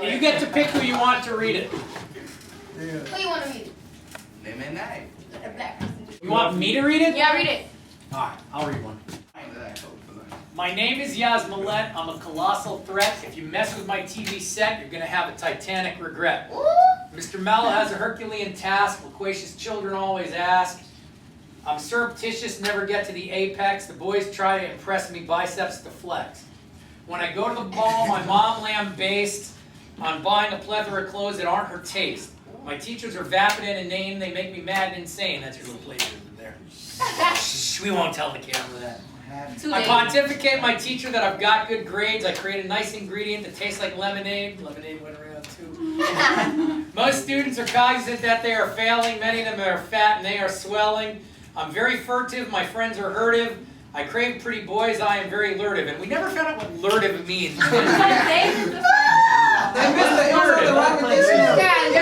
You get to pick who you want to read it. Who you want to read it? The black person. You want me to read it? Yeah, read it. Alright, I'll read one. My name is Yaz Millet. I'm a colossal threat. If you mess with my TV set, you're going to have a titanic regret. Ooh. Mr. Malo has a Herculean task. Loquacious children always ask. I'm surreptitious, never get to the apex. The boys try to impress me, biceps to flex. When I go to the mall, my mom lambastes on buying a plethora of clothes that aren't her taste. My teachers are vapid and inane. They make me mad and insane. That's your little plagiarism there. Shh, we won't tell the camera that. I pontificate my teacher that I've got good grades. I create a nice ingredient that tastes like lemonade. Lemonade went around too. Most students are cognizant that they are failing. Many of them are fat and they are swelling. I'm very furtive. My friends are hurtive. I crave pretty boys. I am very lurtive. And we never found out what lurtive means. Yeah,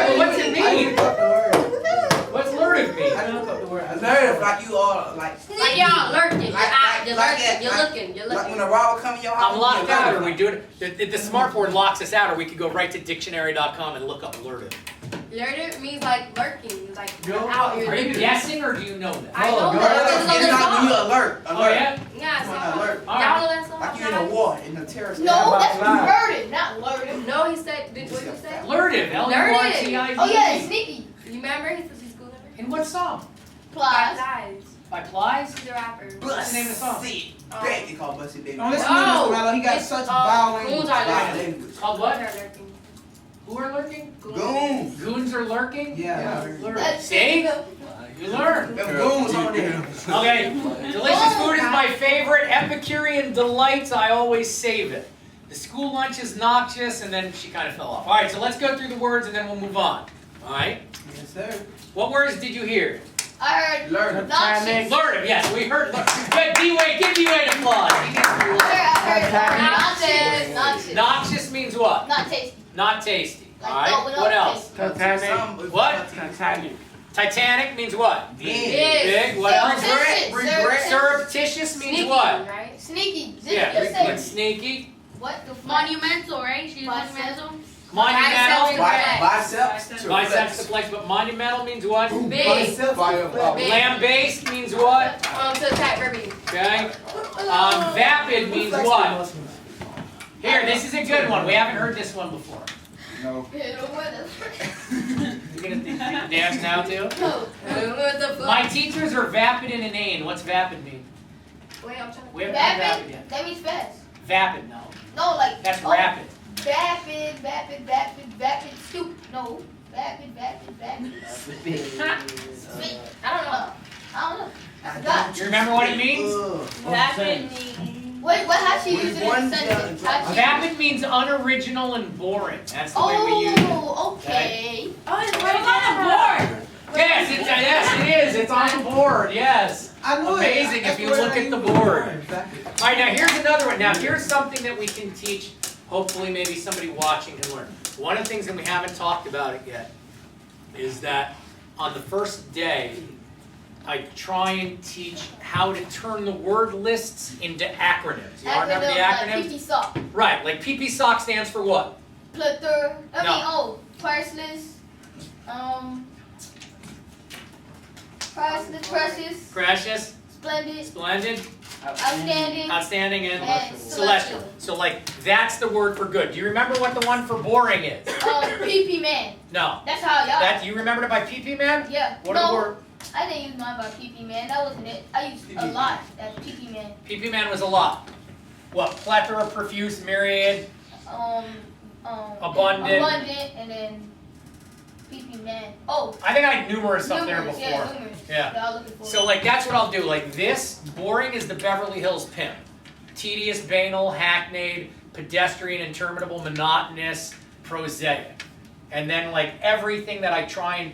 but what's it mean? What's lurtive mean? I don't know the word. Lurtive, like you all, like y'all lurking. You're that, looking. You're like looking. when a robber come in your house. I'm locked out, or we do it. The smart board locks us out, or we could go right to dictionary.com and look up lurtive. Lurking means like lurking, like out. Are you guessing, or do you know that? I know It's not when you alert. Oh yeah? Yeah, it's not Alert. y'all know that song? Like you in a war, in a terrorist. No, that's converted, not lurted. No, he said, what did you say? Lurtive, L-U-R-T-I-V-E. Oh yeah, sneaky. You remember? He says he's cool. In what song? Plies. By Plies? He's a rapper. What's the name of the song? Bussy. They call Bussy Baby. Oh, listen to Mr. Malo. He got such vowel Goons language. are lurking. Called what? Goons are lurking. Who are lurking? Goons. Goons are lurking? Yeah. That's See? it. You learn. Them goons on there. Okay, delicious food is my favorite. Epicurean delights, I always save it. The school lunch is noxious, and then she kind of fell off. All right, so let's go through the words, and then we'll move on. All right? Yes, sir. What words did you hear? I heard Learn. noxious. Learn it, yes, we heard. Good, D-Wade, give D-Wade applause. I heard noxious. Noxious means what? Not tasty. Not tasty. Like, All right, no, what else? Titanic. What? Titanic. Titanic means what? Big. What else? Surreptitious. Surreptitious means Sneaky, what? right? Sneaky. Yeah, Just say it's sneaky. what the fuck? Monumental, right? She's monumental. Monumental. Biceps. Biceps to flex, but monumental means what? Big. Lamb-based means what? To attack verbatim. Okay. Vapid means what? Here, this is a good one. We haven't heard this one before. No. You gonna dance now too? What the fuck? My teachers are vapid and inane. What's vapid mean? Wait, I'm trying to. We haven't had vapid Vapid? yet. That means fast. Vapid, no. No, like. That's oh, rapid. Vapid, stupid. No. Vapid. Sweet. I don't know. I forgot. You remember what it means? Vapid means. Wait, how she use it in a sentence? Vapid means unoriginal and boring. That's the way we use it. Oh, okay. Oh, it's right on the board. Yes, it is. It's on the board. Yes. I knew Amazing if you look at the board. All right, now here's another one. Now here's something that we can teach. Hopefully, maybe somebody watching can learn. One of the things that we haven't talked about it yet is that on the first day, I try and teach how to turn the word lists into acronyms. You all remember the acronyms? Like PP sock. Right, like PP sock stands for what? Plethora. No. Priceless. Priceless, precious, Precious, splendid, splendid, outstanding, outstanding, and and celestial. So like, that's the word for good. Do you remember what the one for boring is? PP man. No. That's how y'all. That, you remembered it by PP man? Yeah. What no, the word? I didn't use mine by PP man. That wasn't it. I used a lot. That's PP man. PP man was a lot. What? Plethora, profuse, myriad. Abundant. Abundant, and then PP man. Oh. I think I had numerous up there before. Yeah, numerous. Yeah. That I was looking for. So like that's what I'll do. Like this, boring is the Beverly Hills pimp. Tedious, banal, hackneyed, pedestrian, interminable, monotonous, prosaic. And then like everything that I try and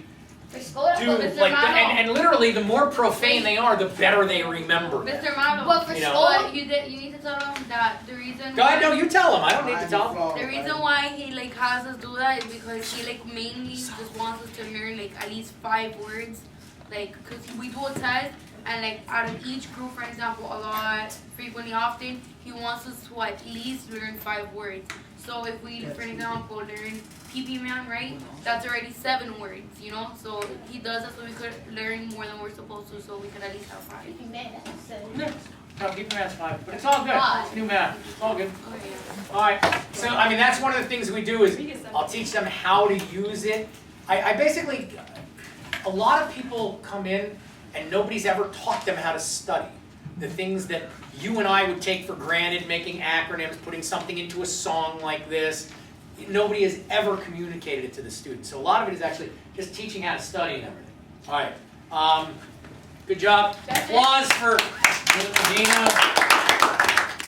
do, like and literally the more profane they are, the better they remember. Mr. Malo, But for You know. school, you need to tell him that the reason. Go ahead, no, you tell them. I don't need to tell them. The reason why he like has us do that is because he like mainly just wants us to learn like at least 5 words, like because we do a test and like out of each group, for example, a lot, frequently, often, he wants us to at least learn 5 words. So if we, for example, learn PP man, right? That's already 7 words, you know? So he does that so we could learn more than we're supposed to, so we could at least have 5. No, PP man's 5, but it's all good. It's new math. It's all good. Okay. All right. So I mean, that's one of the things we do is I'll teach them how to use it. I basically, a lot of people come in and nobody's ever taught them how to study. The things that you and I would take for granted, making acronyms, putting something into a song like this, nobody has ever communicated it to the students. So a lot of it is actually just teaching how to study and everything. All right. Good job. Applause for Dina.